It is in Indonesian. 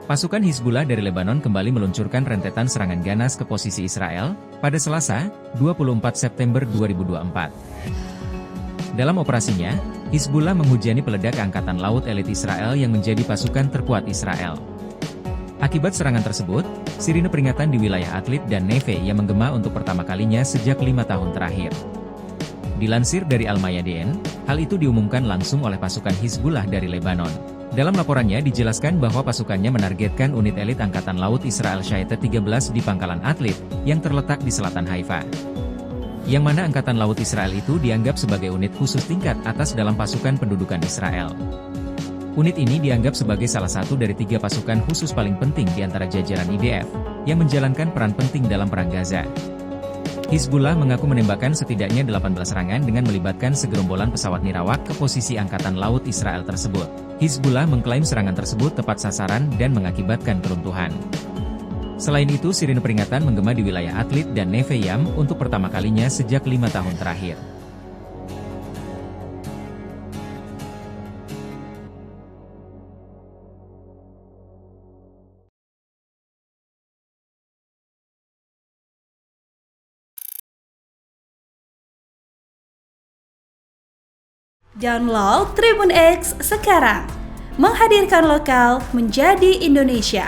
Pasukan Hizbullah dari Lebanon kembali meluncurkan rentetan serangan ganas ke posisi Israel pada Selasa, 24 September 2024. Dalam operasinya, Hizbullah menghujani peledak Angkatan Laut elit Israel yang menjadi pasukan terkuat Israel. Akibat serangan tersebut, sirine peringatan di wilayah Atlit dan Neve yang menggema untuk pertama kalinya sejak 5 tahun terakhir. Dilansir dari Al-Mayadin, hal itu diumumkan langsung oleh pasukan Hizbullah dari Lebanon. Dalam laporannya dijelaskan bahwa pasukannya menargetkan unit elit Angkatan Laut Israel Shaite 13 di Pangkalan Atlit, yang terletak di selatan Haifa. Yang mana Angkatan Laut Israel itu dianggap sebagai unit khusus tingkat atas dalam pasukan pendudukan Israel. Unit ini dianggap sebagai salah satu dari 3 pasukan khusus paling penting di antara jajaran IDF, yang menjalankan peran penting dalam Perang Gaza. Hizbullah mengaku menembakkan setidaknya 18 serangan dengan melibatkan segerombolan pesawat nirawak ke posisi Angkatan Laut Israel tersebut. Hizbullah mengklaim serangan tersebut tepat sasaran dan mengakibatkan keruntuhan. Selain itu, sirine peringatan menggema di wilayah Atlit dan Neve Yam untuk pertama kalinya sejak 5 tahun terakhir. Download Tribun X sekarang, menghadirkan lokal menjadi Indonesia.